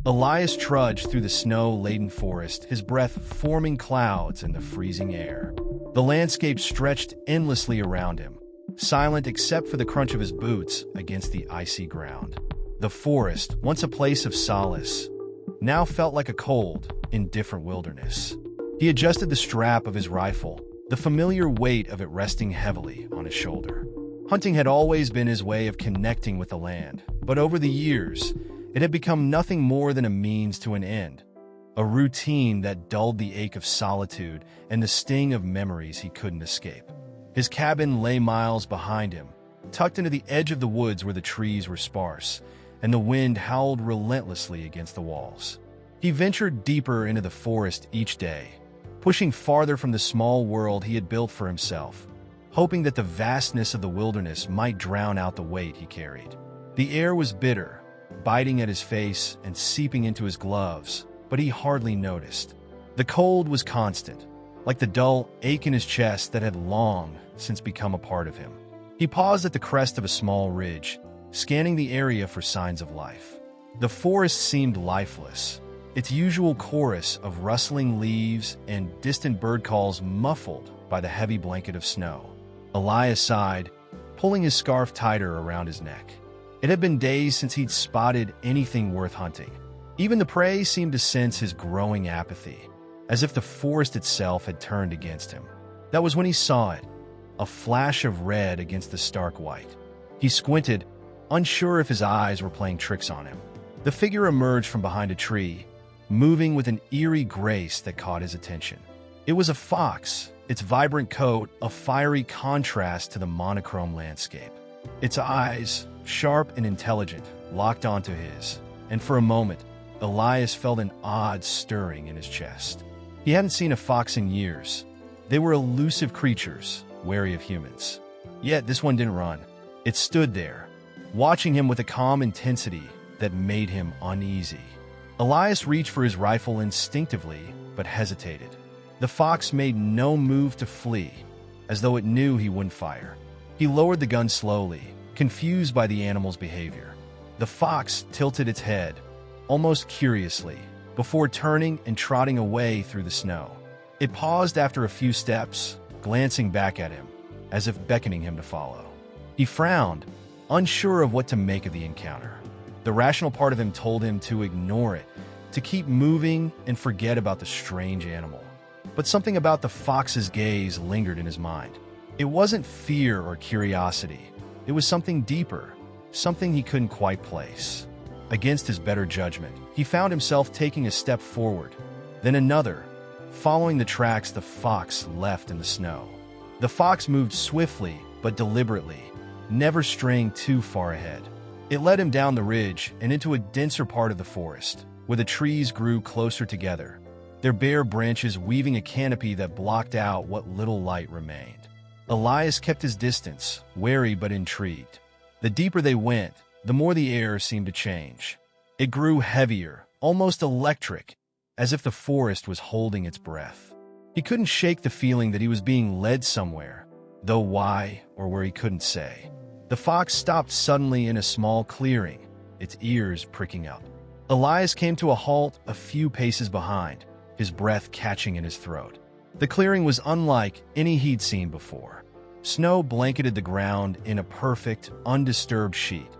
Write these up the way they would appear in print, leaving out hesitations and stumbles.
Elias trudged through the snow-laden forest, his breath forming clouds in the freezing air. The landscape stretched endlessly around him, silent except for the crunch of his boots against the icy ground. The forest, once a place of solace, now felt like a cold, indifferent wilderness. He adjusted the strap of his rifle, the familiar weight of it resting heavily on his shoulder. Hunting had always been his way of connecting with the land, but over the years, it had become nothing more than a means to an end, a routine that dulled the ache of solitude and the sting of memories he couldn't escape. His cabin lay miles behind him, tucked into the edge of the woods where the trees were sparse, and the wind howled relentlessly against the walls. He ventured deeper into the forest each day, pushing farther from the small world he had built for himself, hoping that the vastness of the wilderness might drown out the weight he carried. The air was bitter, biting at his face and seeping into his gloves, but he hardly noticed. The cold was constant, like the dull ache in his chest that had long since become a part of him. He paused at the crest of a small ridge, scanning the area for signs of life. The forest seemed lifeless, its usual chorus of rustling leaves and distant bird calls muffled by the heavy blanket of snow. Elias sighed, pulling his scarf tighter around his neck. It had been days since he'd spotted anything worth hunting. Even the prey seemed to sense his growing apathy, as if the forest itself had turned against him. That was when he saw it, a flash of red against the stark white. He squinted, unsure if his eyes were playing tricks on him. The figure emerged from behind a tree, moving with an eerie grace that caught his attention. It was a fox, its vibrant coat a fiery contrast to the monochrome landscape. Its eyes, sharp and intelligent, locked onto his, and for a moment, Elias felt an odd stirring in his chest. He hadn't seen a fox in years. They were elusive creatures, wary of humans. Yet this one didn't run. It stood there, watching him with a calm intensity that made him uneasy. Elias reached for his rifle instinctively, but hesitated. The fox made no move to flee, as though it knew he wouldn't fire. He lowered the gun slowly, confused by the animal's behavior. The fox tilted its head, almost curiously, before turning and trotting away through the snow. It paused after a few steps, glancing back at him, as if beckoning him to follow. He frowned, unsure of what to make of the encounter. The rational part of him told him to ignore it, to keep moving and forget about the strange animal. But something about the fox's gaze lingered in his mind. It wasn't fear or curiosity. It was something deeper, something he couldn't quite place. Against his better judgment, he found himself taking a step forward, then another, following the tracks the fox left in the snow. The fox moved swiftly but deliberately, never straying too far ahead. It led him down the ridge and into a denser part of the forest, where the trees grew closer together, their bare branches weaving a canopy that blocked out what little light remained. Elias kept his distance, wary but intrigued. The deeper they went, the more the air seemed to change. It grew heavier, almost electric, as if the forest was holding its breath. He couldn't shake the feeling that he was being led somewhere, though why or where he couldn't say. The fox stopped suddenly in a small clearing, its ears pricking up. Elias came to a halt a few paces behind, his breath catching in his throat. The clearing was unlike any he'd seen before. Snow blanketed the ground in a perfect, undisturbed sheet,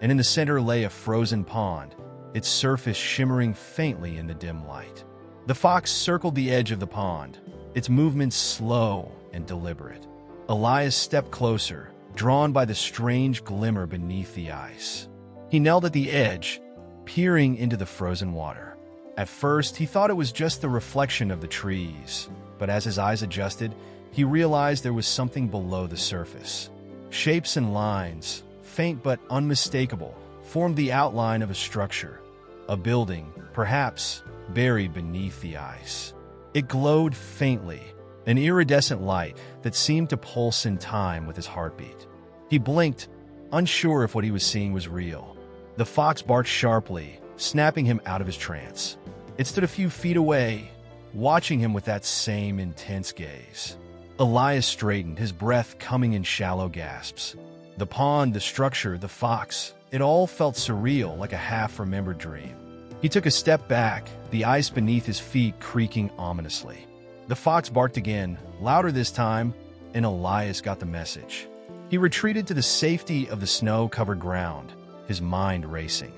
and in the center lay a frozen pond, its surface shimmering faintly in the dim light. The fox circled the edge of the pond, its movements slow and deliberate. Elias stepped closer, drawn by the strange glimmer beneath the ice. He knelt at the edge, peering into the frozen water. At first, he thought it was just the reflection of the trees, but as his eyes adjusted, he realized there was something below the surface. Shapes and lines, faint but unmistakable, formed the outline of a structure, a building, perhaps buried beneath the ice. It glowed faintly, an iridescent light that seemed to pulse in time with his heartbeat. He blinked, unsure if what he was seeing was real. The fox barked sharply, snapping him out of his trance. It stood a few feet away, watching him with that same intense gaze. Elias straightened, his breath coming in shallow gasps. The pond, the structure, the fox, it all felt surreal, like a half-remembered dream. He took a step back, the ice beneath his feet creaking ominously. The fox barked again, louder this time, and Elias got the message. He retreated to the safety of the snow-covered ground, his mind racing.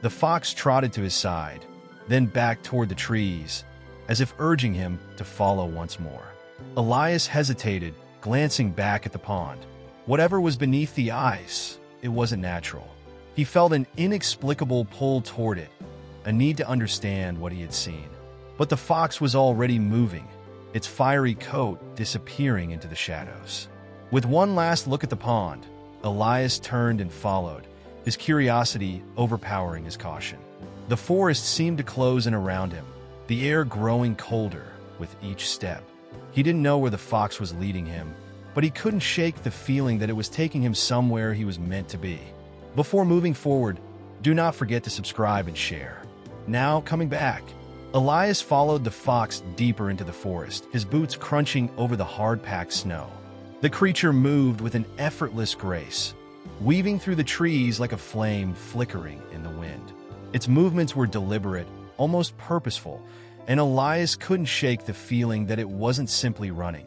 The fox trotted to his side, then back toward the trees, as if urging him to follow once more. Elias hesitated, glancing back at the pond. Whatever was beneath the ice, it wasn't natural. He felt an inexplicable pull toward it, a need to understand what he had seen. But the fox was already moving, its fiery coat disappearing into the shadows. With one last look at the pond, Elias turned and followed, his curiosity overpowering his caution. The forest seemed to close in around him, the air growing colder with each step. He didn't know where the fox was leading him, but he couldn't shake the feeling that it was taking him somewhere he was meant to be. Before moving forward, do not forget to subscribe and share. Now, coming back, Elias followed the fox deeper into the forest, his boots crunching over the hard-packed snow. The creature moved with an effortless grace, weaving through the trees like a flame flickering in the wind. Its movements were deliberate, almost purposeful, and Elias couldn't shake the feeling that it wasn't simply running.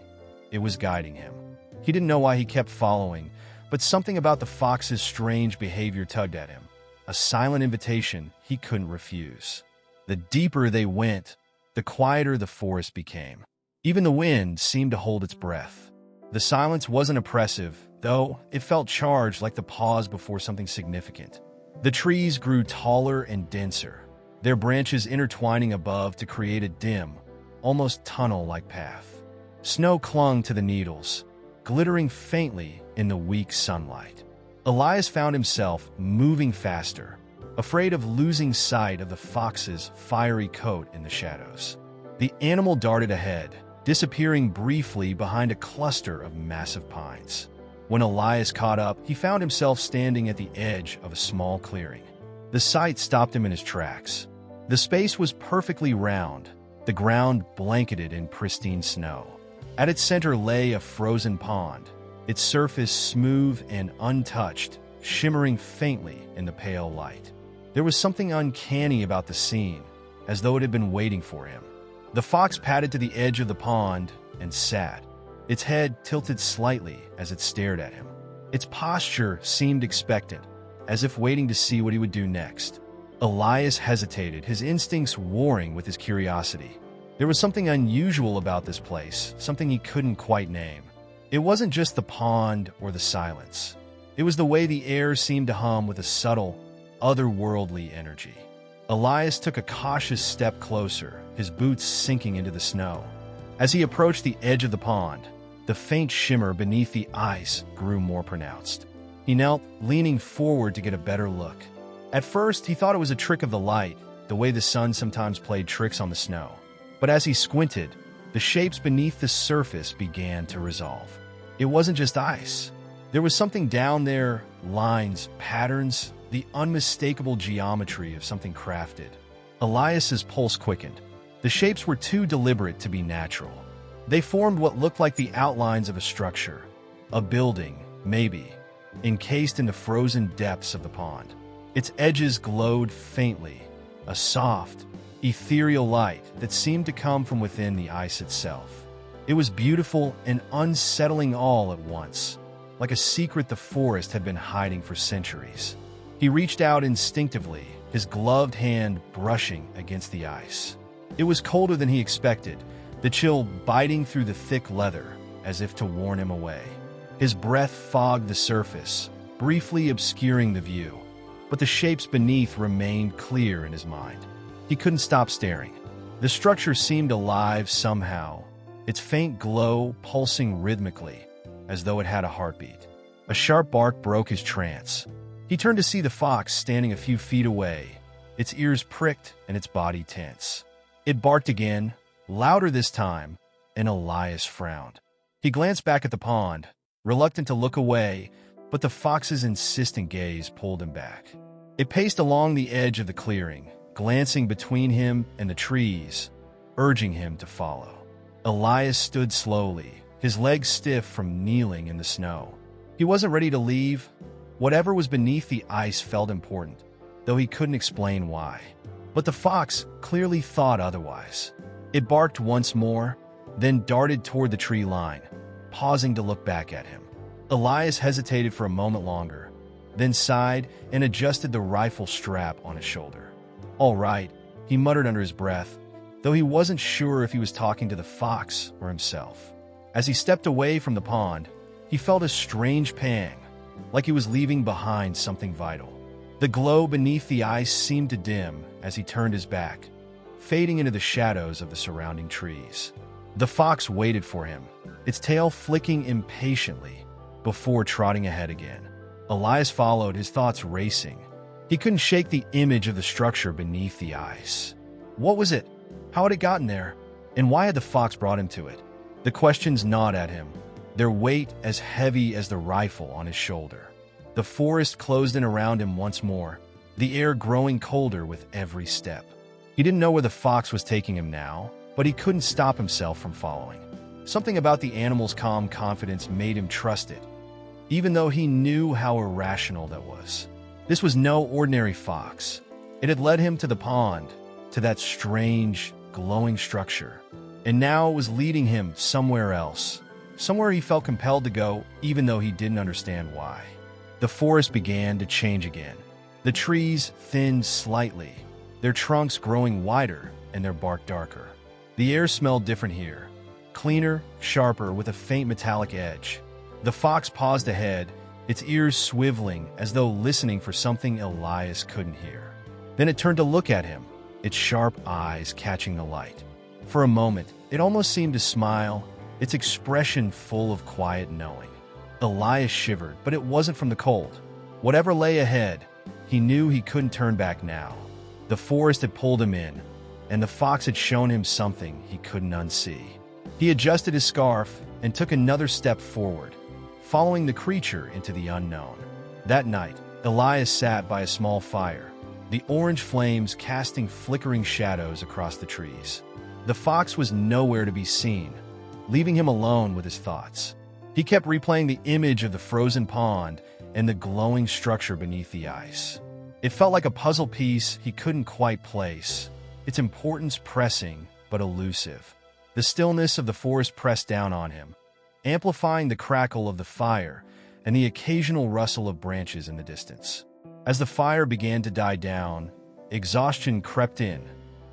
It was guiding him. He didn't know why he kept following, but something about the fox's strange behavior tugged at him, a silent invitation he couldn't refuse. The deeper they went, the quieter the forest became. Even the wind seemed to hold its breath. The silence wasn't oppressive, though it felt charged like the pause before something significant. The trees grew taller and denser, their branches intertwining above to create a dim, almost tunnel-like path. Snow clung to the needles, glittering faintly in the weak sunlight. Elias found himself moving faster, afraid of losing sight of the fox's fiery coat in the shadows. The animal darted ahead, disappearing briefly behind a cluster of massive pines. When Elias caught up, he found himself standing at the edge of a small clearing. The sight stopped him in his tracks. The space was perfectly round, the ground blanketed in pristine snow. At its center lay a frozen pond, its surface smooth and untouched, shimmering faintly in the pale light. There was something uncanny about the scene, as though it had been waiting for him. The fox padded to the edge of the pond and sat, its head tilted slightly as it stared at him. Its posture seemed expectant, as if waiting to see what he would do next. Elias hesitated, his instincts warring with his curiosity. There was something unusual about this place, something he couldn't quite name. It wasn't just the pond or the silence. It was the way the air seemed to hum with a subtle, otherworldly energy. Elias took a cautious step closer, his boots sinking into the snow. As he approached the edge of the pond, the faint shimmer beneath the ice grew more pronounced. He knelt, leaning forward to get a better look. At first, he thought it was a trick of the light, the way the sun sometimes played tricks on the snow. But as he squinted, the shapes beneath the surface began to resolve. It wasn't just ice. There was something down there, lines, patterns, the unmistakable geometry of something crafted. Elias's pulse quickened. The shapes were too deliberate to be natural. They formed what looked like the outlines of a structure, a building, maybe, encased in the frozen depths of the pond. Its edges glowed faintly, a soft, ethereal light that seemed to come from within the ice itself. It was beautiful and unsettling all at once, like a secret the forest had been hiding for centuries. He reached out instinctively, his gloved hand brushing against the ice. It was colder than he expected, the chill biting through the thick leather, as if to warn him away. His breath fogged the surface, briefly obscuring the view, but the shapes beneath remained clear in his mind. He couldn't stop staring. The structure seemed alive somehow, its faint glow pulsing rhythmically, as though it had a heartbeat. A sharp bark broke his trance. He turned to see the fox standing a few feet away, its ears pricked and its body tense. It barked again, louder this time, and Elias frowned. He glanced back at the pond, reluctant to look away, but the fox's insistent gaze pulled him back. It paced along the edge of the clearing, glancing between him and the trees, urging him to follow. Elias stood slowly, his legs stiff from kneeling in the snow. He wasn't ready to leave. Whatever was beneath the ice felt important, though he couldn't explain why. But the fox clearly thought otherwise. It barked once more, then darted toward the tree line, pausing to look back at him. Elias hesitated for a moment longer, then sighed and adjusted the rifle strap on his shoulder. "All right," he muttered under his breath, though he wasn't sure if he was talking to the fox or himself. As he stepped away from the pond, he felt a strange pang, like he was leaving behind something vital. The glow beneath the ice seemed to dim as he turned his back, fading into the shadows of the surrounding trees. The fox waited for him, its tail flicking impatiently, before trotting ahead again. Elias followed, his thoughts racing. He couldn't shake the image of the structure beneath the ice. What was it? How had it gotten there? And why had the fox brought him to it? The questions gnawed at him, their weight as heavy as the rifle on his shoulder. The forest closed in around him once more, the air growing colder with every step. He didn't know where the fox was taking him now, but he couldn't stop himself from following. Something about the animal's calm confidence made him trust it, even though he knew how irrational that was. This was no ordinary fox. It had led him to the pond, to that strange, glowing structure, and now it was leading him somewhere else, somewhere he felt compelled to go, even though he didn't understand why. The forest began to change again. The trees thinned slightly, their trunks growing wider and their bark darker. The air smelled different here, cleaner, sharper, with a faint metallic edge. The fox paused ahead, its ears swiveling as though listening for something Elias couldn't hear. Then it turned to look at him, its sharp eyes catching the light. For a moment, it almost seemed to smile, its expression full of quiet knowing. Elias shivered, but it wasn't from the cold. Whatever lay ahead, he knew he couldn't turn back now. The forest had pulled him in, and the fox had shown him something he couldn't unsee. He adjusted his scarf and took another step forward, following the creature into the unknown. That night, Elias sat by a small fire, the orange flames casting flickering shadows across the trees. The fox was nowhere to be seen, leaving him alone with his thoughts. He kept replaying the image of the frozen pond and the glowing structure beneath the ice. It felt like a puzzle piece he couldn't quite place, its importance pressing but elusive. The stillness of the forest pressed down on him, amplifying the crackle of the fire and the occasional rustle of branches in the distance. As the fire began to die down, exhaustion crept in,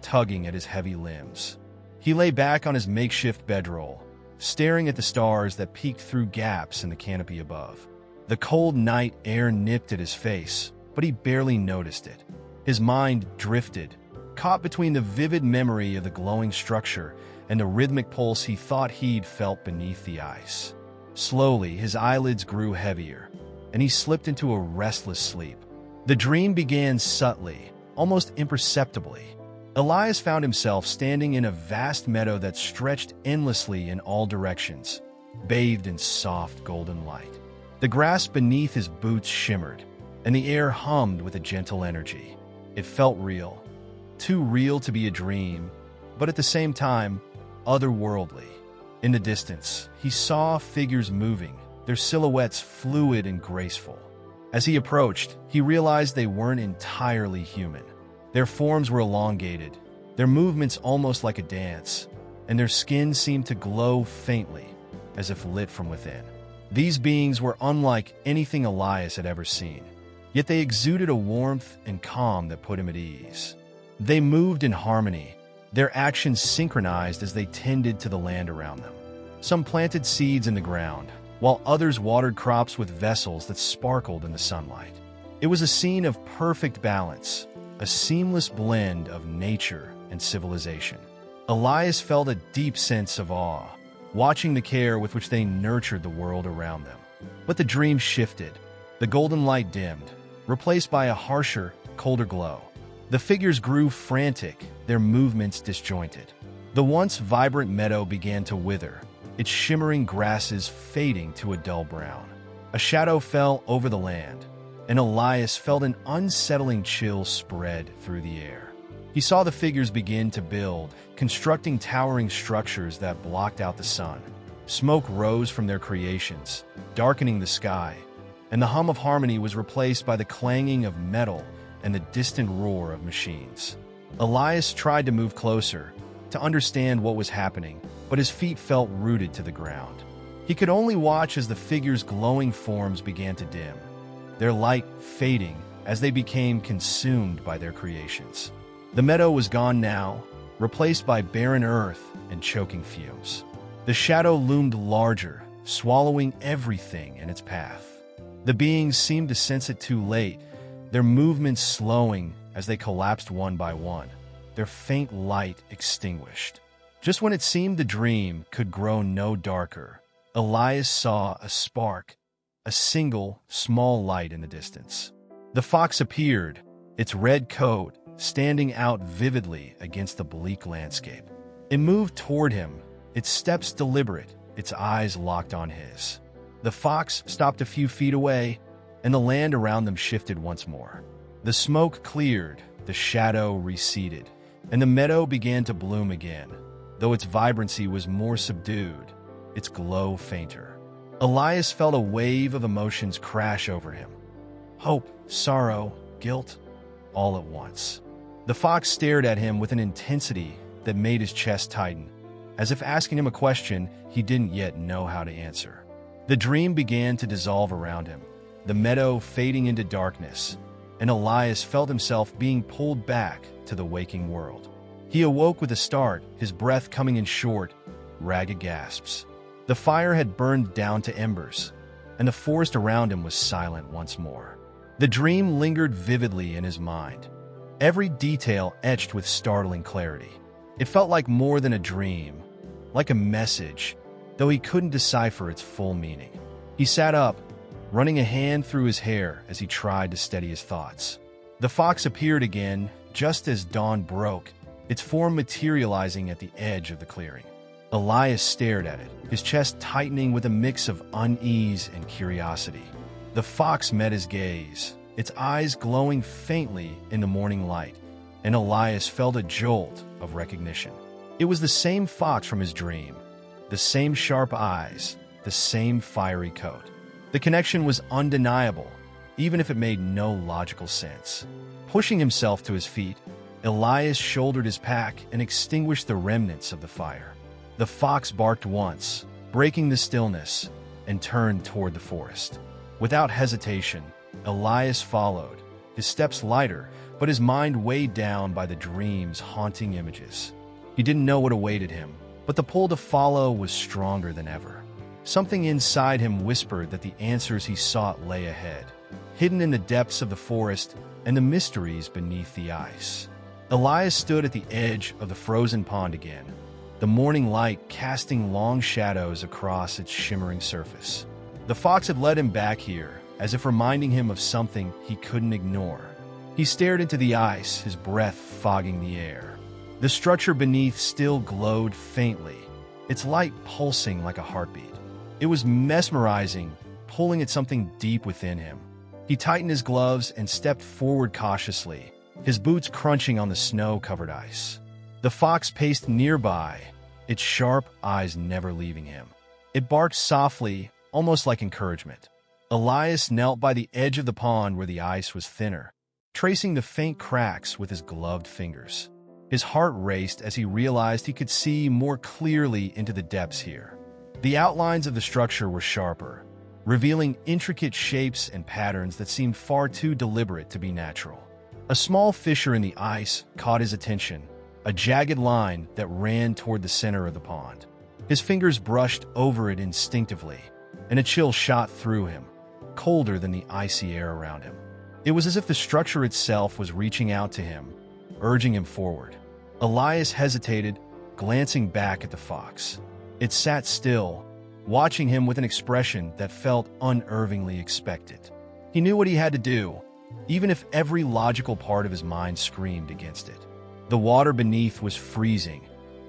tugging at his heavy limbs. He lay back on his makeshift bedroll, staring at the stars that peeked through gaps in the canopy above. The cold night air nipped at his face, but he barely noticed it. His mind drifted, caught between the vivid memory of the glowing structure and the rhythmic pulse he thought he'd felt beneath the ice. Slowly, his eyelids grew heavier, and he slipped into a restless sleep. The dream began subtly, almost imperceptibly. Elias found himself standing in a vast meadow that stretched endlessly in all directions, bathed in soft golden light. The grass beneath his boots shimmered, and the air hummed with a gentle energy. It felt real, too real to be a dream, but at the same time, otherworldly. In the distance, he saw figures moving, their silhouettes fluid and graceful. As he approached, he realized they weren't entirely human. Their forms were elongated, their movements almost like a dance, and their skin seemed to glow faintly, as if lit from within. These beings were unlike anything Elias had ever seen, yet they exuded a warmth and calm that put him at ease. They moved in harmony, their actions synchronized as they tended to the land around them. Some planted seeds in the ground, while others watered crops with vessels that sparkled in the sunlight. It was a scene of perfect balance, a seamless blend of nature and civilization. Elias felt a deep sense of awe, watching the care with which they nurtured the world around them. But the dream shifted. The golden light dimmed, replaced by a harsher, colder glow. The figures grew frantic, their movements disjointed. The once vibrant meadow began to wither, its shimmering grasses fading to a dull brown. A shadow fell over the land, and Elias felt an unsettling chill spread through the air. He saw the figures begin to build, constructing towering structures that blocked out the sun. Smoke rose from their creations, darkening the sky, and the hum of harmony was replaced by the clanging of metal and the distant roar of machines. Elias tried to move closer, to understand what was happening, but his feet felt rooted to the ground. He could only watch as the figure's glowing forms began to dim, their light fading as they became consumed by their creations. The meadow was gone now, replaced by barren earth and choking fumes. The shadow loomed larger, swallowing everything in its path. The beings seemed to sense it too late, their movements slowing as they collapsed one by one, their faint light extinguished. Just when it seemed the dream could grow no darker, Elias saw a spark, a single, small light in the distance. The fox appeared, its red coat standing out vividly against the bleak landscape. It moved toward him, its steps deliberate, its eyes locked on his. The fox stopped a few feet away, and the land around them shifted once more. The smoke cleared, the shadow receded, and the meadow began to bloom again, though its vibrancy was more subdued, its glow fainter. Elias felt a wave of emotions crash over him. Hope, sorrow, guilt, all at once. The fox stared at him with an intensity that made his chest tighten, as if asking him a question he didn't yet know how to answer. The dream began to dissolve around him, the meadow fading into darkness, and Elias felt himself being pulled back to the waking world. He awoke with a start, his breath coming in short, ragged gasps. The fire had burned down to embers, and the forest around him was silent once more. The dream lingered vividly in his mind, every detail etched with startling clarity. It felt like more than a dream, like a message, though he couldn't decipher its full meaning. He sat up, running a hand through his hair as he tried to steady his thoughts. The fox appeared again, just as dawn broke, its form materializing at the edge of the clearing. Elias stared at it, his chest tightening with a mix of unease and curiosity. The fox met his gaze, its eyes glowing faintly in the morning light, and Elias felt a jolt of recognition. It was the same fox from his dream, the same sharp eyes, the same fiery coat. The connection was undeniable, even if it made no logical sense. Pushing himself to his feet, Elias shouldered his pack and extinguished the remnants of the fire. The fox barked once, breaking the stillness, and turned toward the forest. Without hesitation, Elias followed, his steps lighter, but his mind weighed down by the dream's haunting images. He didn't know what awaited him, but the pull to follow was stronger than ever. Something inside him whispered that the answers he sought lay ahead, hidden in the depths of the forest and the mysteries beneath the ice. Elias stood at the edge of the frozen pond again, the morning light casting long shadows across its shimmering surface. The fox had led him back here, as if reminding him of something he couldn't ignore. He stared into the ice, his breath fogging the air. The structure beneath still glowed faintly, its light pulsing like a heartbeat. It was mesmerizing, pulling at something deep within him. He tightened his gloves and stepped forward cautiously, his boots crunching on the snow-covered ice. The fox paced nearby, its sharp eyes never leaving him. It barked softly, almost like encouragement. Elias knelt by the edge of the pond where the ice was thinner, tracing the faint cracks with his gloved fingers. His heart raced as he realized he could see more clearly into the depths here. The outlines of the structure were sharper, revealing intricate shapes and patterns that seemed far too deliberate to be natural. A small fissure in the ice caught his attention, a jagged line that ran toward the center of the pond. His fingers brushed over it instinctively, and a chill shot through him, colder than the icy air around him. It was as if the structure itself was reaching out to him, urging him forward. Elias hesitated, glancing back at the fox. It sat still, watching him with an expression that felt unnervingly expectant. He knew what he had to do, even if every logical part of his mind screamed against it. The water beneath was freezing,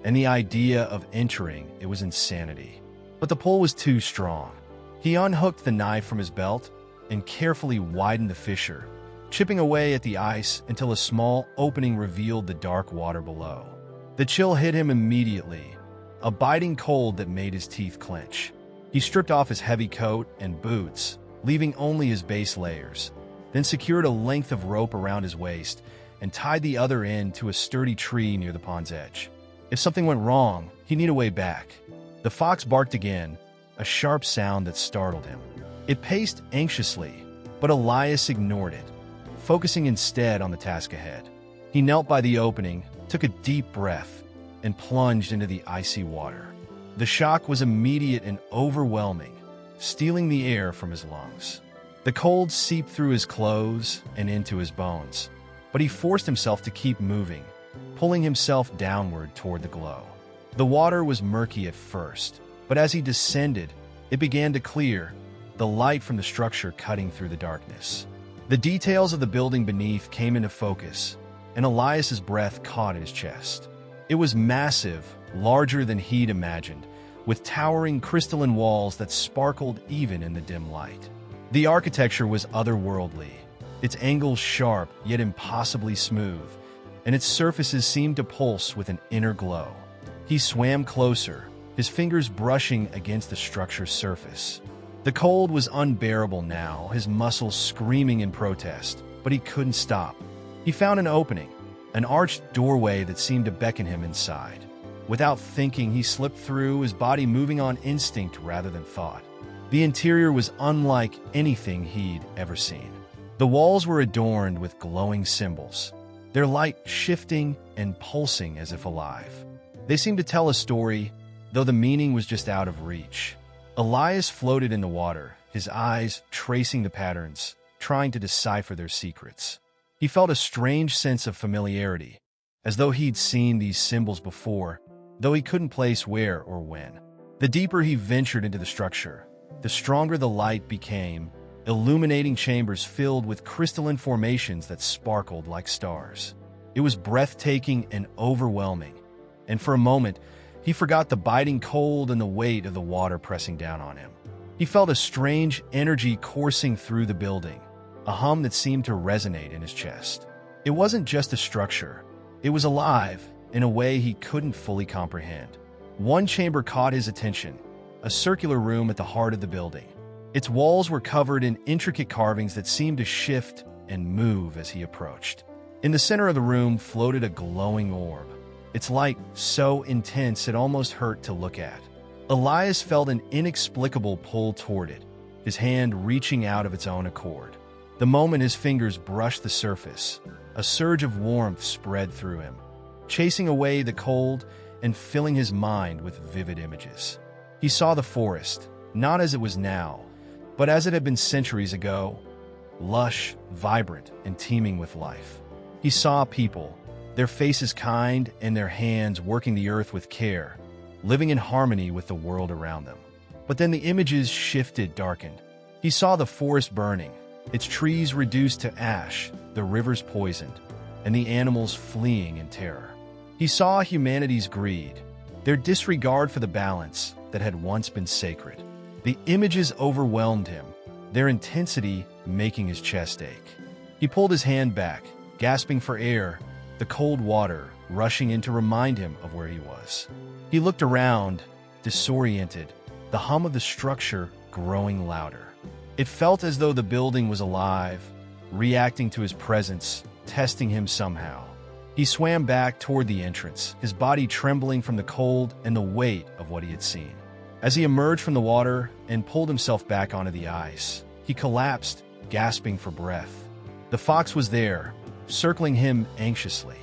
and the idea of entering it was insanity. But the pull was too strong. He unhooked the knife from his belt and carefully widened the fissure, chipping away at the ice until a small opening revealed the dark water below. The chill hit him immediately, a biting cold that made his teeth clench. He stripped off his heavy coat and boots, leaving only his base layers, then secured a length of rope around his waist and tied the other end to a sturdy tree near the pond's edge. If something went wrong, he'd need a way back. The fox barked again, a sharp sound that startled him. It paced anxiously, but Elias ignored it, focusing instead on the task ahead. He knelt by the opening, took a deep breath, and plunged into the icy water. The shock was immediate and overwhelming, stealing the air from his lungs. The cold seeped through his clothes and into his bones, but he forced himself to keep moving, pulling himself downward toward the glow. The water was murky at first, but as he descended, it began to clear, the light from the structure cutting through the darkness. The details of the building beneath came into focus, and Elias's breath caught in his chest. It was massive, larger than he'd imagined, with towering crystalline walls that sparkled even in the dim light. The architecture was otherworldly, its angles sharp yet impossibly smooth, and its surfaces seemed to pulse with an inner glow. He swam closer, his fingers brushing against the structure's surface. The cold was unbearable now, his muscles screaming in protest, but he couldn't stop. He found an opening, an arched doorway that seemed to beckon him inside. Without thinking, he slipped through, his body moving on instinct rather than thought. The interior was unlike anything he'd ever seen. The walls were adorned with glowing symbols, their light shifting and pulsing as if alive. They seemed to tell a story, though the meaning was just out of reach. Elias floated in the water, his eyes tracing the patterns, trying to decipher their secrets. He felt a strange sense of familiarity, as though he'd seen these symbols before, though he couldn't place where or when. The deeper he ventured into the structure, the stronger the light became, illuminating chambers filled with crystalline formations that sparkled like stars. It was breathtaking and overwhelming, and for a moment, he forgot the biting cold and the weight of the water pressing down on him. He felt a strange energy coursing through the building, a hum that seemed to resonate in his chest. It wasn't just a structure. It was alive in a way he couldn't fully comprehend. One chamber caught his attention, a circular room at the heart of the building. Its walls were covered in intricate carvings that seemed to shift and move as he approached. In the center of the room floated a glowing orb, its light so intense it almost hurt to look at. Elias felt an inexplicable pull toward it, his hand reaching out of its own accord. The moment his fingers brushed the surface, a surge of warmth spread through him, chasing away the cold and filling his mind with vivid images. He saw the forest, not as it was now, but as it had been centuries ago, lush, vibrant, and teeming with life. He saw people, their faces kind and their hands working the earth with care, living in harmony with the world around them. But then the images shifted, darkened. He saw the forest burning, its trees reduced to ash, the rivers poisoned, and the animals fleeing in terror. He saw humanity's greed, their disregard for the balance that had once been sacred. The images overwhelmed him, their intensity making his chest ache. He pulled his hand back, gasping for air, the cold water rushing in to remind him of where he was. He looked around, disoriented, the hum of the structure growing louder. It felt as though the building was alive, reacting to his presence, testing him somehow. He swam back toward the entrance, his body trembling from the cold and the weight of what he had seen. As he emerged from the water and pulled himself back onto the ice, he collapsed, gasping for breath. The fox was there, circling him anxiously.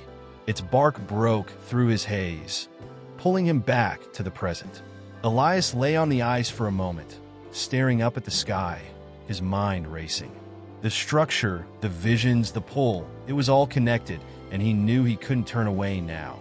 Its bark broke through his haze, pulling him back to the present. Elias lay on the ice for a moment, staring up at the sky, his mind racing. The structure, the visions, the pull, it was all connected, and he knew he couldn't turn away now.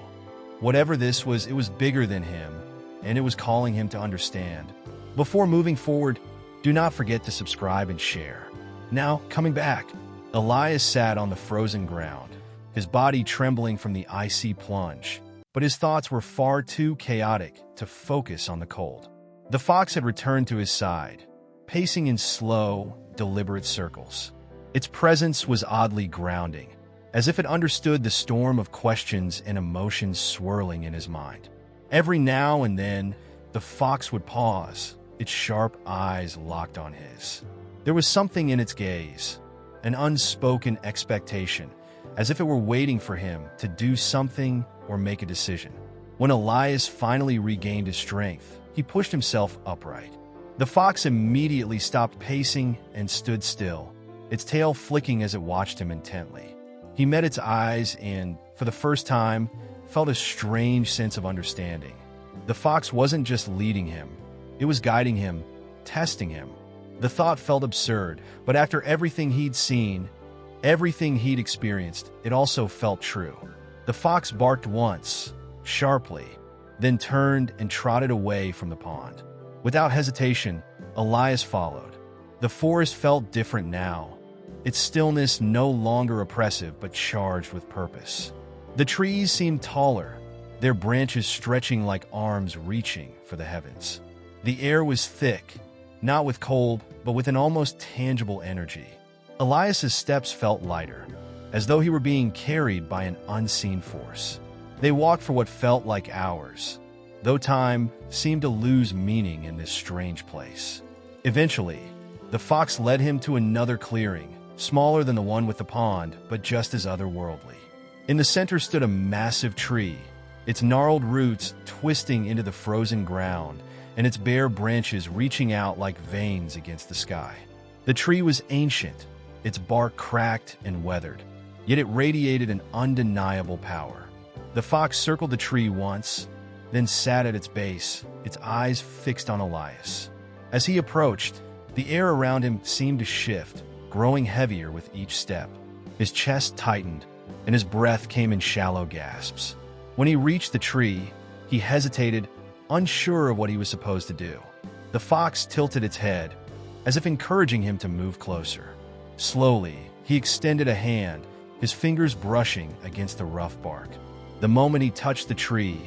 Whatever this was, it was bigger than him, and it was calling him to understand. Before moving forward, do not forget to subscribe and share. Now, coming back, Elias sat on the frozen ground, his body trembling from the icy plunge, but his thoughts were far too chaotic to focus on the cold. The fox had returned to his side, pacing in slow, deliberate circles. Its presence was oddly grounding, as if it understood the storm of questions and emotions swirling in his mind. Every now and then, the fox would pause, its sharp eyes locked on his. There was something in its gaze, an unspoken expectation, as if it were waiting for him to do something or make a decision. When Elias finally regained his strength, he pushed himself upright. The fox immediately stopped pacing and stood still, its tail flicking as it watched him intently. He met its eyes and, for the first time, felt a strange sense of understanding. The fox wasn't just leading him, it was guiding him, testing him. The thought felt absurd, but after everything he'd seen, everything he'd experienced, it also felt true. The fox barked once, sharply, then turned and trotted away from the pond. Without hesitation, Elias followed. The forest felt different now, its stillness no longer oppressive but charged with purpose. The trees seemed taller, their branches stretching like arms reaching for the heavens. The air was thick, not with cold, but with an almost tangible energy. Elias's steps felt lighter, as though he were being carried by an unseen force. They walked for what felt like hours, though time seemed to lose meaning in this strange place. Eventually, the fox led him to another clearing, smaller than the one with the pond, but just as otherworldly. In the center stood a massive tree, its gnarled roots twisting into the frozen ground, and its bare branches reaching out like veins against the sky. The tree was ancient, its bark cracked and weathered, yet it radiated an undeniable power. The fox circled the tree once, then sat at its base, its eyes fixed on Elias. As he approached, the air around him seemed to shift, growing heavier with each step. His chest tightened, and his breath came in shallow gasps. When he reached the tree, he hesitated, unsure of what he was supposed to do. The fox tilted its head, as if encouraging him to move closer. Slowly, he extended a hand, his fingers brushing against the rough bark. The moment he touched the tree,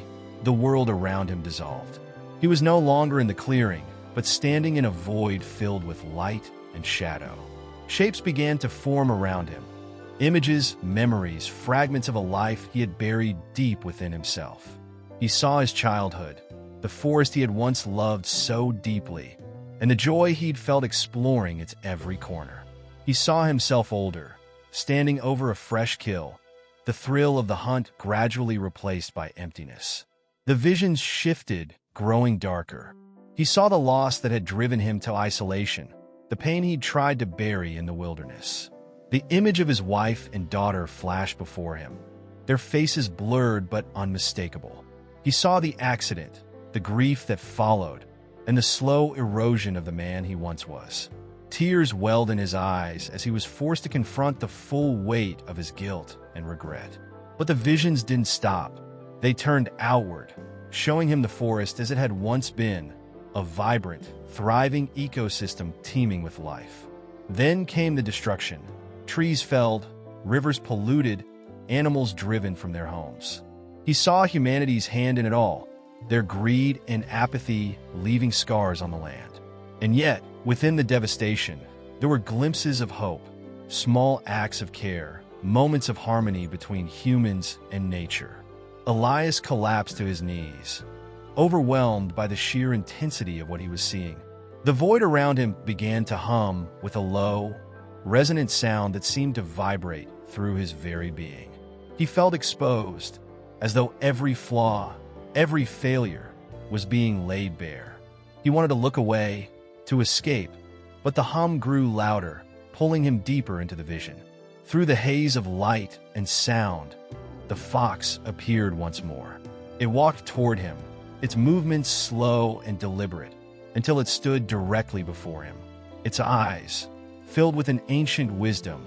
the world around him dissolved. He was no longer in the clearing, but standing in a void filled with light and shadow. Shapes began to form around him. Images, memories, fragments of a life he had buried deep within himself. He saw his childhood, the forest he had once loved so deeply, and the joy he'd felt exploring its every corner. He saw himself older, standing over a fresh kill, the thrill of the hunt gradually replaced by emptiness. The visions shifted, growing darker. He saw the loss that had driven him to isolation, the pain he'd tried to bury in the wilderness. The image of his wife and daughter flashed before him, their faces blurred but unmistakable. He saw the accident, the grief that followed, and the slow erosion of the man he once was. Tears welled in his eyes as he was forced to confront the full weight of his guilt and regret. But the visions didn't stop. They turned outward, showing him the forest as it had once been, a vibrant, thriving ecosystem teeming with life. Then came the destruction. Trees felled, rivers polluted, animals driven from their homes. He saw humanity's hand in it all, their greed and apathy leaving scars on the land. And yet, within the devastation, there were glimpses of hope, small acts of care, moments of harmony between humans and nature. Elias collapsed to his knees, overwhelmed by the sheer intensity of what he was seeing. The void around him began to hum with a low, resonant sound that seemed to vibrate through his very being. He felt exposed, as though every flaw, every failure, was being laid bare. He wanted to look away, to escape, but the hum grew louder, pulling him deeper into the vision. Through the haze of light and sound, the fox appeared once more. It walked toward him, its movements slow and deliberate, until it stood directly before him. Its eyes, filled with an ancient wisdom,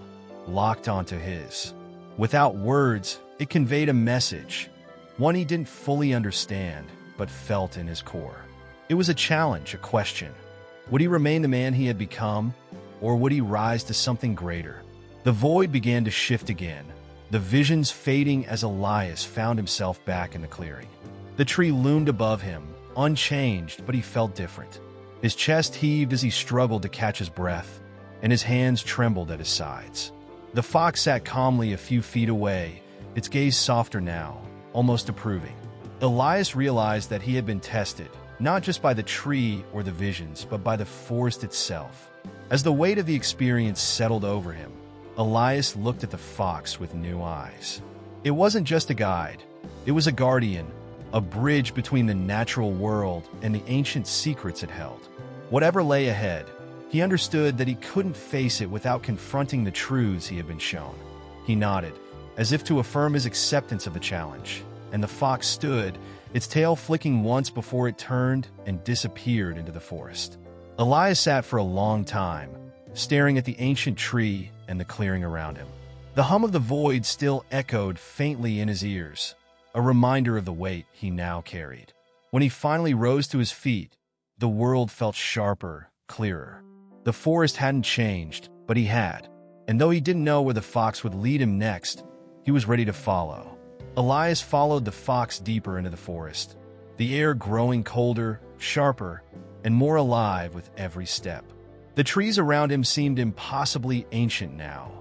locked onto his. Without words, it conveyed a message, one he didn't fully understand, but felt in his core. It was a challenge, a question. Would he remain the man he had become, or would he rise to something greater? The void began to shift again, the visions fading as Elias found himself back in the clearing. The tree loomed above him, unchanged, but he felt different. His chest heaved as he struggled to catch his breath, and his hands trembled at his sides. The fox sat calmly a few feet away, its gaze softer now, almost approving. Elias realized that he had been tested, not just by the tree or the visions, but by the forest itself. As the weight of the experience settled over him, Elias looked at the fox with new eyes. It wasn't just a guide. It was a guardian, a bridge between the natural world and the ancient secrets it held. Whatever lay ahead, he understood that he couldn't face it without confronting the truths he had been shown. He nodded, as if to affirm his acceptance of the challenge, and the fox stood, its tail flicking once before it turned and disappeared into the forest. Elias sat for a long time, staring at the ancient tree and the clearing around him. The hum of the void still echoed faintly in his ears, a reminder of the weight he now carried. When he finally rose to his feet, the world felt sharper, clearer. The forest hadn't changed, but he had, and though he didn't know where the fox would lead him next, he was ready to follow. Elias followed the fox deeper into the forest, the air growing colder, sharper, and more alive with every step. The trees around him seemed impossibly ancient now,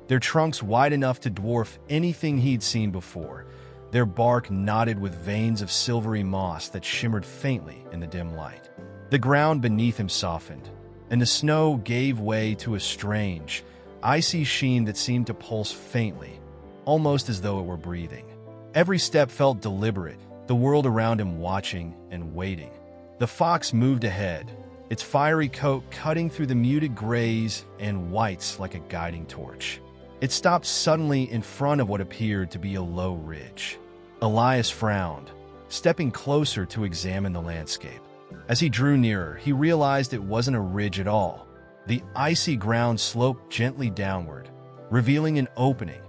their trunks wide enough to dwarf anything he'd seen before, their bark knotted with veins of silvery moss that shimmered faintly in the dim light. The ground beneath him softened, and the snow gave way to a strange, icy sheen that seemed to pulse faintly, almost as though it were breathing. Every step felt deliberate, the world around him watching and waiting. The fox moved ahead, its fiery coat cutting through the muted grays and whites like a guiding torch. It stopped suddenly in front of what appeared to be a low ridge. Elias frowned, stepping closer to examine the landscape. As he drew nearer, he realized it wasn't a ridge at all. The icy ground sloped gently downward, revealing an opening,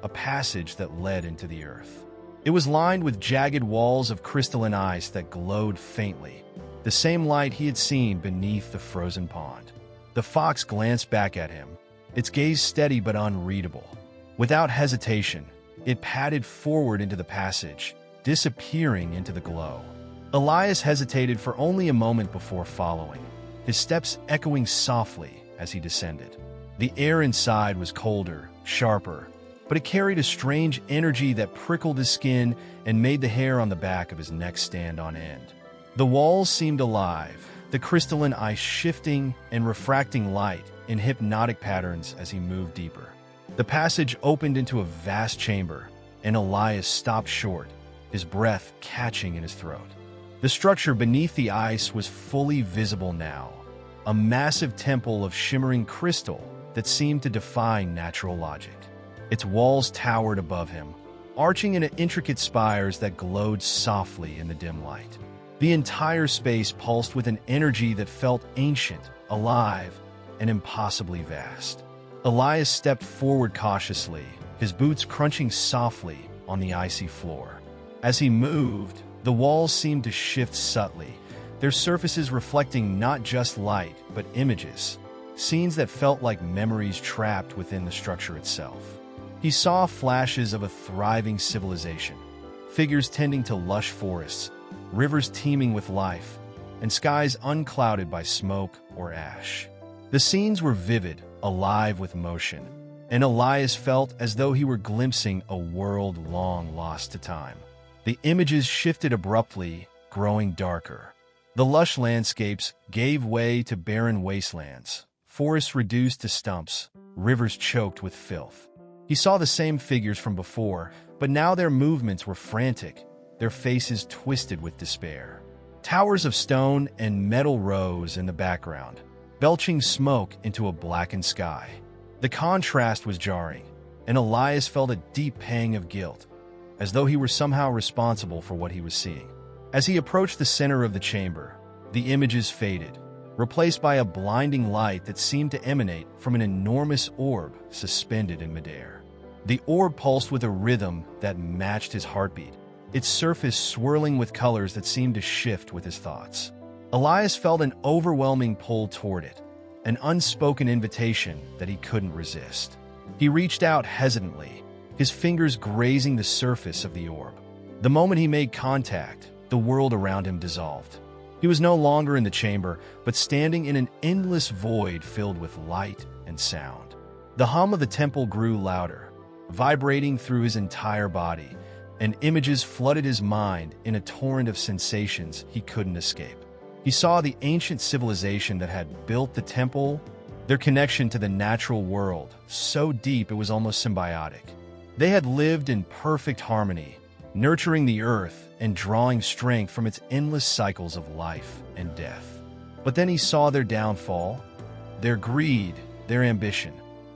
a passage that led into the earth. It was lined with jagged walls of crystalline ice that glowed faintly, the same light he had seen beneath the frozen pond. The fox glanced back at him, its gaze steady but unreadable. Without hesitation, it padded forward into the passage, disappearing into the glow. Elias hesitated for only a moment before following, his steps echoing softly as he descended. The air inside was colder, sharper, but it carried a strange energy that prickled his skin and made the hair on the back of his neck stand on end. The walls seemed alive, the crystalline ice shifting and refracting light in hypnotic patterns as he moved deeper. The passage opened into a vast chamber, and Elias stopped short, his breath catching in his throat. The structure beneath the ice was fully visible now, a massive temple of shimmering crystal that seemed to defy natural logic. Its walls towered above him, arching into intricate spires that glowed softly in the dim light. The entire space pulsed with an energy that felt ancient, alive, and impossibly vast. Elias stepped forward cautiously, his boots crunching softly on the icy floor. As he moved, the walls seemed to shift subtly, their surfaces reflecting not just light, but images, scenes that felt like memories trapped within the structure itself. He saw flashes of a thriving civilization, figures tending to lush forests, rivers teeming with life, and skies unclouded by smoke or ash. The scenes were vivid, alive with motion, and Elias felt as though he were glimpsing a world long lost to time. The images shifted abruptly, growing darker. The lush landscapes gave way to barren wastelands, forests reduced to stumps, rivers choked with filth. He saw the same figures from before, but now their movements were frantic, their faces twisted with despair. Towers of stone and metal rose in the background, belching smoke into a blackened sky. The contrast was jarring, and Elias felt a deep pang of guilt, as though he were somehow responsible for what he was seeing. As he approached the center of the chamber, the images faded, replaced by a blinding light that seemed to emanate from an enormous orb suspended in midair. The orb pulsed with a rhythm that matched his heartbeat, its surface swirling with colors that seemed to shift with his thoughts. Elias felt an overwhelming pull toward it, an unspoken invitation that he couldn't resist. He reached out hesitantly, his fingers grazing the surface of the orb. The moment he made contact, the world around him dissolved. He was no longer in the chamber, but standing in an endless void filled with light and sound. The hum of the temple grew louder, vibrating through his entire body, and images flooded his mind in a torrent of sensations he couldn't escape. He saw the ancient civilization that had built the temple, their connection to the natural world so deep it was almost symbiotic. They had lived in perfect harmony, nurturing the earth and drawing strength from its endless cycles of life and death. But then he saw their downfall, their greed, their ambition.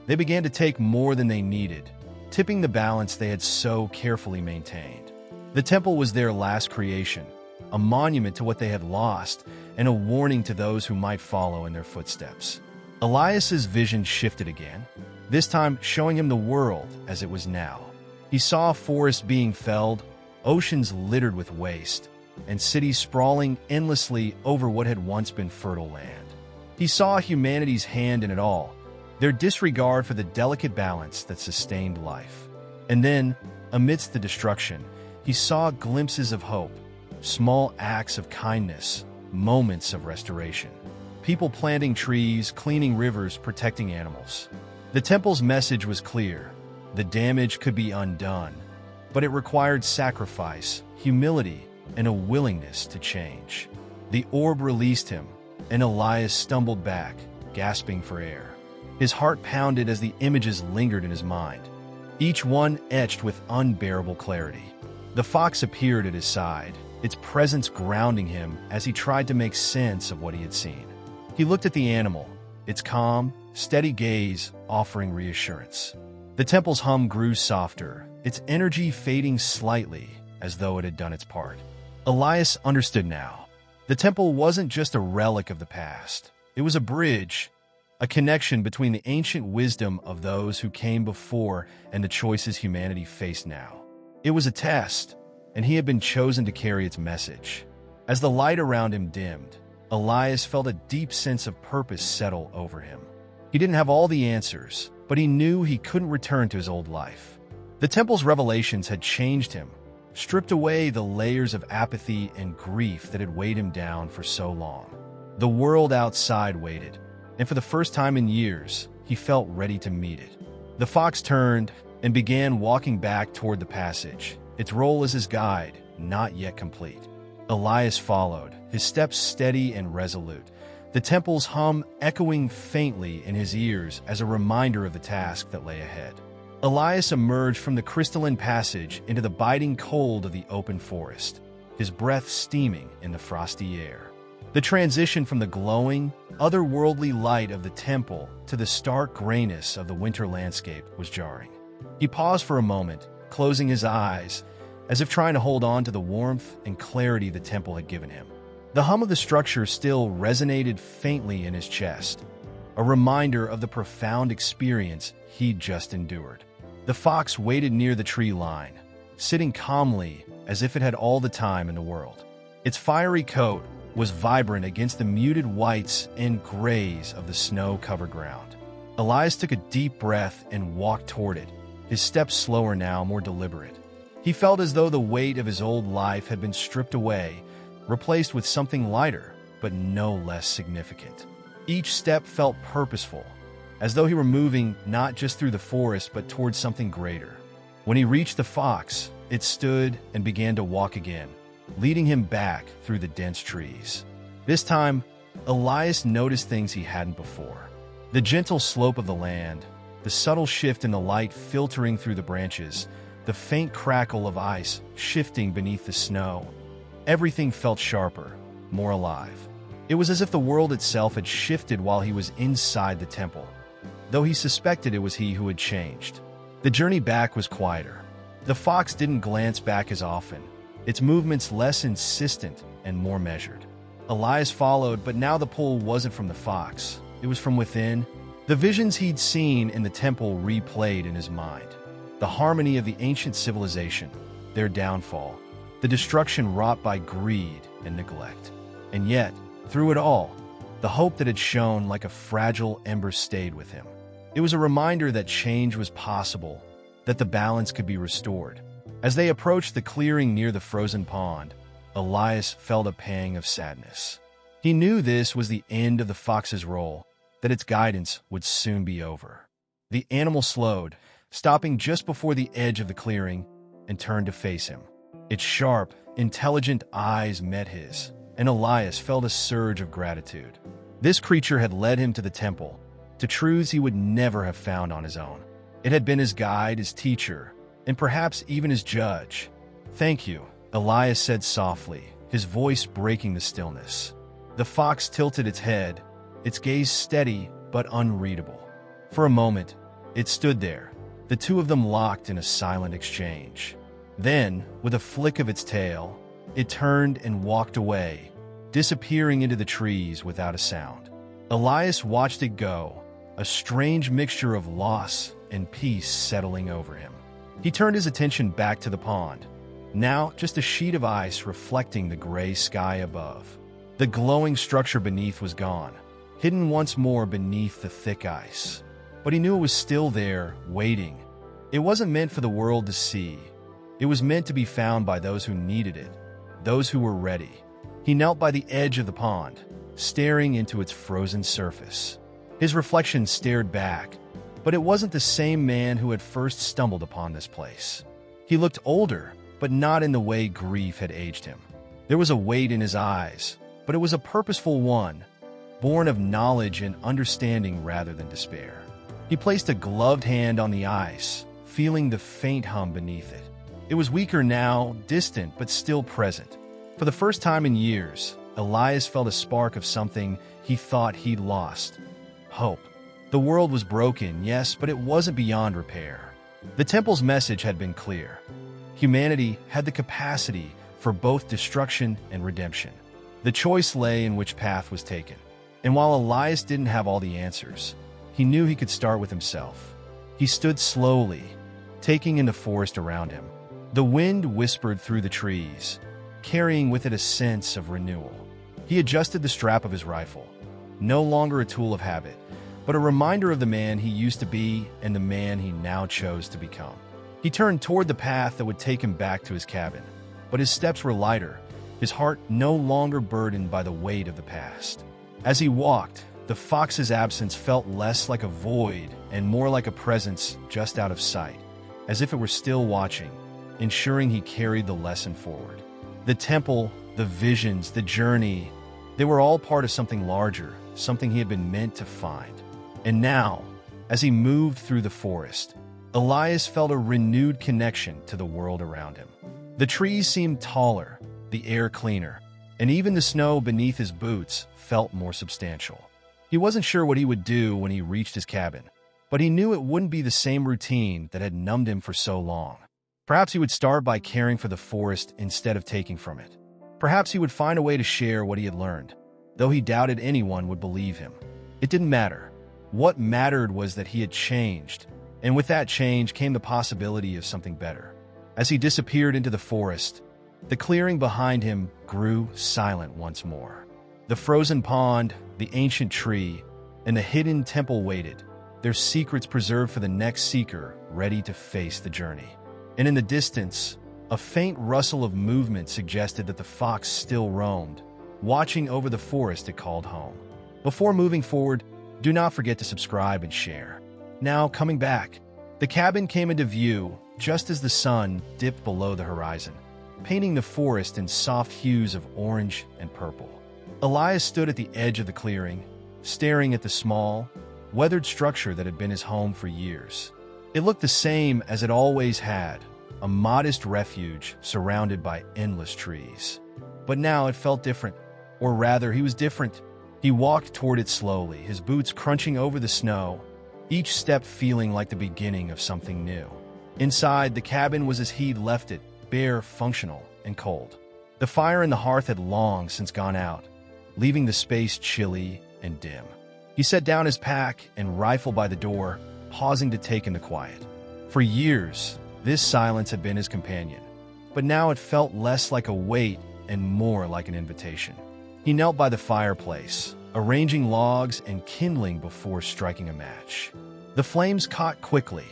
They began to take more than they needed, tipping the balance they had so carefully maintained. The temple was their last creation, a monument to what they had lost and a warning to those who might follow in their footsteps. Elias's vision shifted again, this time showing him the world as it was now. He saw forests being felled, oceans littered with waste, and cities sprawling endlessly over what had once been fertile land. He saw humanity's hand in it all, their disregard for the delicate balance that sustained life. And then, amidst the destruction, he saw glimpses of hope, small acts of kindness, moments of restoration. People planting trees, cleaning rivers, protecting animals. The temple's message was clear. The damage could be undone, but it required sacrifice, humility, and a willingness to change. The orb released him, and Elias stumbled back, gasping for air. His heart pounded as the images lingered in his mind, each one etched with unbearable clarity. The fox appeared at his side, its presence grounding him as he tried to make sense of what he had seen. He looked at the animal, its calm, steady gaze offering reassurance. The temple's hum grew softer, its energy fading slightly as though it had done its part. Elias understood now. The temple wasn't just a relic of the past. It was a bridge, a connection between the ancient wisdom of those who came before and the choices humanity faced now. It was a test, and he had been chosen to carry its message. As the light around him dimmed, Elias felt a deep sense of purpose settle over him. He didn't have all the answers, but he knew he couldn't return to his old life. The temple's revelations had changed him, stripped away the layers of apathy and grief that had weighed him down for so long. The world outside waited, and for the first time in years, he felt ready to meet it. The fox turned and began walking back toward the passage, its role as his guide not yet complete. Elias followed, his steps steady and resolute, the temple's hum echoing faintly in his ears as a reminder of the task that lay ahead. Elias emerged from the crystalline passage into the biting cold of the open forest, his breath steaming in the frosty air. The transition from the glowing, otherworldly light of the temple to the stark grayness of the winter landscape was jarring. He paused for a moment, closing his eyes, as if trying to hold on to the warmth and clarity the temple had given him. The hum of the structure still resonated faintly in his chest, a reminder of the profound experience he'd just endured. The fox waited near the tree line, sitting calmly as if it had all the time in the world. Its fiery coat was vibrant against the muted whites and grays of the snow-covered ground. Elias took a deep breath and walked toward it, his steps slower now, more deliberate. He felt as though the weight of his old life had been stripped away, replaced with something lighter, but no less significant. Each step felt purposeful, as though he were moving not just through the forest, but towards something greater. When he reached the fox, it stood and began to walk again, leading him back through the dense trees. This time, Elias noticed things he hadn't before. The gentle slope of the land, the subtle shift in the light filtering through the branches, the faint crackle of ice shifting beneath the snow. Everything felt sharper, more alive. It was as if the world itself had shifted while he was inside the temple, though he suspected it was he who had changed. The journey back was quieter. The fox didn't glance back as often, its movements less insistent and more measured. Elias followed, but now the pull wasn't from the fox. It was from within. The visions he'd seen in the temple replayed in his mind. The harmony of the ancient civilization, their downfall, the destruction wrought by greed and neglect. And yet, through it all, the hope that had shone like a fragile ember stayed with him. It was a reminder that change was possible, that the balance could be restored. As they approached the clearing near the frozen pond, Elias felt a pang of sadness. He knew this was the end of the fox's role, that its guidance would soon be over. The animal slowed, stopping just before the edge of the clearing, and turned to face him. Its sharp, intelligent eyes met his, and Elias felt a surge of gratitude. This creature had led him to the temple, to truths he would never have found on his own. It had been his guide, his teacher, and perhaps even his judge. "Thank you," Elias said softly, his voice breaking the stillness. The fox tilted its head, its gaze steady but unreadable. For a moment, it stood there, the two of them locked in a silent exchange. Then, with a flick of its tail, it turned and walked away, disappearing into the trees without a sound. Elias watched it go, a strange mixture of loss and peace settling over him. He turned his attention back to the pond, now just a sheet of ice reflecting the gray sky above. The glowing structure beneath was gone, hidden once more beneath the thick ice. But he knew it was still there, waiting. It wasn't meant for the world to see. It was meant to be found by those who needed it, those who were ready. He knelt by the edge of the pond, staring into its frozen surface. His reflection stared back, but it wasn't the same man who had first stumbled upon this place. He looked older, but not in the way grief had aged him. There was a weight in his eyes, but it was a purposeful one, born of knowledge and understanding rather than despair. He placed a gloved hand on the ice, feeling the faint hum beneath it. It was weaker now, distant, but still present. For the first time in years, Elias felt a spark of something he thought he'd lost: hope. The world was broken, yes, but it wasn't beyond repair. The temple's message had been clear. Humanity had the capacity for both destruction and redemption. The choice lay in which path was taken. And while Elias didn't have all the answers, he knew he could start with himself. He stood slowly, taking in the forest around him. The wind whispered through the trees, carrying with it a sense of renewal. He adjusted the strap of his rifle, no longer a tool of habit, but a reminder of the man he used to be and the man he now chose to become. He turned toward the path that would take him back to his cabin, but his steps were lighter, his heart no longer burdened by the weight of the past. As he walked, the fox's absence felt less like a void and more like a presence just out of sight, as if it were still watching, ensuring he carried the lesson forward. The temple, the visions, the journey, they were all part of something larger, something he had been meant to find. And now, as he moved through the forest, Elias felt a renewed connection to the world around him. The trees seemed taller, the air cleaner, and even the snow beneath his boots felt more substantial. He wasn't sure what he would do when he reached his cabin, but he knew it wouldn't be the same routine that had numbed him for so long. Perhaps he would start by caring for the forest instead of taking from it. Perhaps he would find a way to share what he had learned, though he doubted anyone would believe him. It didn't matter. What mattered was that he had changed, and with that change came the possibility of something better. As he disappeared into the forest, the clearing behind him grew silent once more. The frozen pond, the ancient tree, and the hidden temple waited, their secrets preserved for the next seeker ready to face the journey. And in the distance, a faint rustle of movement suggested that the fox still roamed, watching over the forest it called home. Before moving forward, do not forget to subscribe and share. Now, coming back, the cabin came into view just as the sun dipped below the horizon, painting the forest in soft hues of orange and purple. Elias stood at the edge of the clearing, staring at the small, weathered structure that had been his home for years. It looked the same as it always had, a modest refuge surrounded by endless trees. But now it felt different, or rather, he was different. He walked toward it slowly, his boots crunching over the snow, each step feeling like the beginning of something new. Inside, the cabin was as he'd left it, bare, functional, and cold. The fire in the hearth had long since gone out, leaving the space chilly and dim. He set down his pack and rifle by the door, pausing to take in the quiet. For years, this silence had been his companion, but now it felt less like a weight and more like an invitation. He knelt by the fireplace, arranging logs and kindling before striking a match. The flames caught quickly,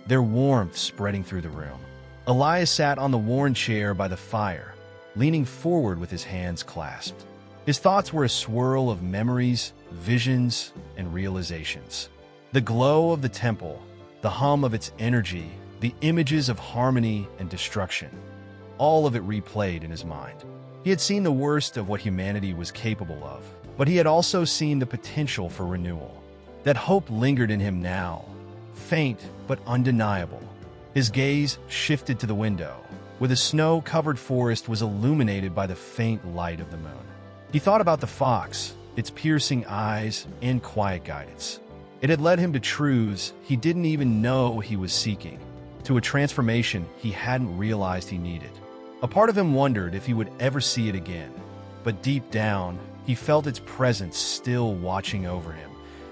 their warmth spreading through the room. Elias sat on the worn chair by the fire, leaning forward with his hands clasped. His thoughts were a swirl of memories, visions, and realizations. The glow of the temple, the hum of its energy, the images of harmony and destruction, all of it replayed in his mind. He had seen the worst of what humanity was capable of, but he had also seen the potential for renewal. That hope lingered in him now, faint but undeniable. His gaze shifted to the window, where the snow-covered forest was illuminated by the faint light of the moon. He thought about the fox, its piercing eyes, and quiet guidance. It had led him to truths he didn't even know he was seeking, to a transformation he hadn't realized he needed. A part of him wondered if he would ever see it again, but deep down, he felt its presence still watching over him,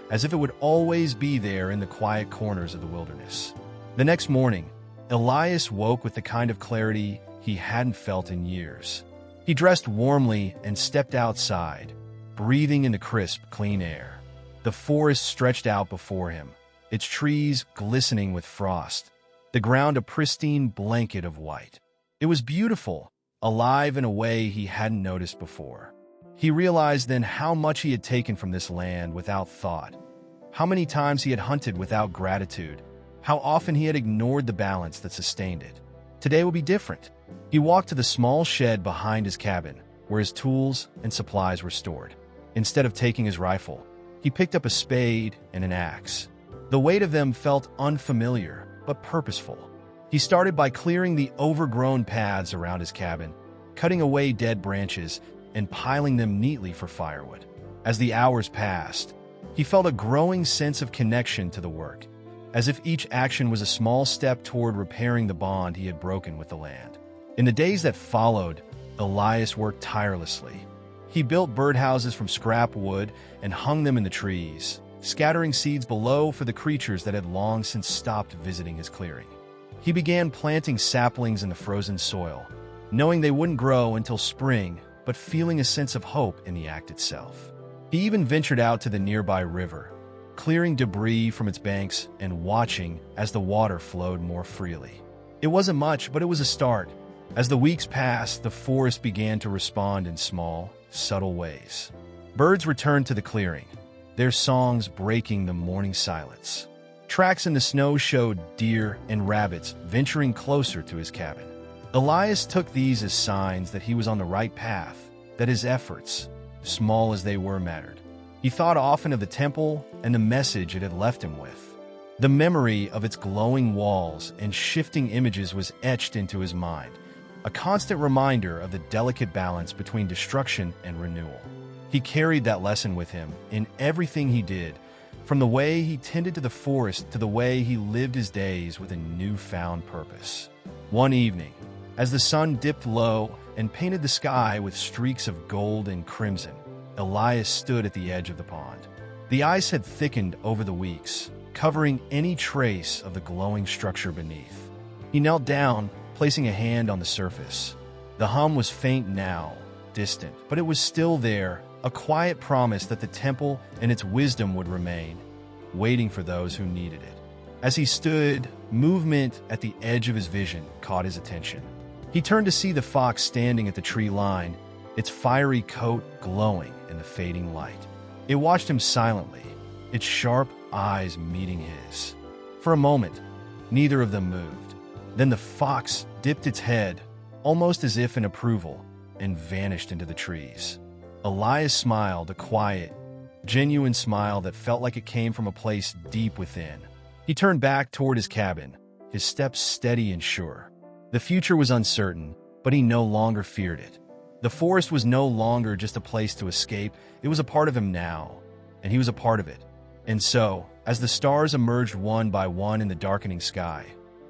as if it would always be there in the quiet corners of the wilderness. The next morning, Elias woke with the kind of clarity he hadn't felt in years. He dressed warmly and stepped outside, breathing in the crisp, clean air. The forest stretched out before him, its trees glistening with frost, the ground a pristine blanket of white. It was beautiful, alive in a way he hadn't noticed before. He realized then how much he had taken from this land without thought, how many times he had hunted without gratitude, how often he had ignored the balance that sustained it. Today would be different. He walked to the small shed behind his cabin, where his tools and supplies were stored. Instead of taking his rifle, he picked up a spade and an axe. The weight of them felt unfamiliar, but purposeful. He started by clearing the overgrown paths around his cabin, cutting away dead branches and piling them neatly for firewood. As the hours passed, he felt a growing sense of connection to the work, as if each action was a small step toward repairing the bond he had broken with the land. In the days that followed, Elias worked tirelessly. He built birdhouses from scrap wood and hung them in the trees, scattering seeds below for the creatures that had long since stopped visiting his clearing. He began planting saplings in the frozen soil, knowing they wouldn't grow until spring, but feeling a sense of hope in the act itself. He even ventured out to the nearby river, clearing debris from its banks and watching as the water flowed more freely. It wasn't much, but it was a start. As the weeks passed, the forest began to respond in small, subtle ways. Birds returned to the clearing, their songs breaking the morning silence. Tracks in the snow showed deer and rabbits venturing closer to his cabin. Elias took these as signs that he was on the right path, that his efforts, small as they were, mattered. He thought often of the temple and the message it had left him with. The memory of its glowing walls and shifting images was etched into his mind, a constant reminder of the delicate balance between destruction and renewal. He carried that lesson with him in everything he did, from the way he tended to the forest to the way he lived his days with a newfound purpose. One evening, as the sun dipped low and painted the sky with streaks of gold and crimson, Elias stood at the edge of the pond. The ice had thickened over the weeks, covering any trace of the glowing structure beneath. He knelt down, placing a hand on the surface. The hum was faint now, distant, but it was still there, a quiet promise that the temple and its wisdom would remain, waiting for those who needed it. As he stood, movement at the edge of his vision caught his attention. He turned to see the fox standing at the tree line, its fiery coat glowing in the fading light. It watched him silently, its sharp eyes meeting his. For a moment, neither of them moved. Then the fox dipped its head, almost as if in approval, and vanished into the trees. Elias smiled, a quiet, genuine smile that felt like it came from a place deep within. He turned back toward his cabin, his steps steady and sure. The future was uncertain, but he no longer feared it. The forest was no longer just a place to escape, it was a part of him now, and he was a part of it. And so, as the stars emerged one by one in the darkening sky,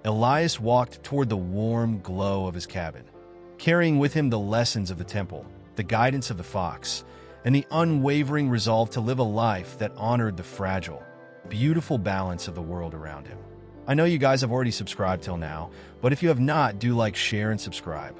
Elias walked toward the warm glow of his cabin, carrying with him the lessons of the temple, the guidance of the fox, and the unwavering resolve to live a life that honored the fragile, beautiful balance of the world around him. I know you guys have already subscribed till now, but if you have not, do like, share, and subscribe.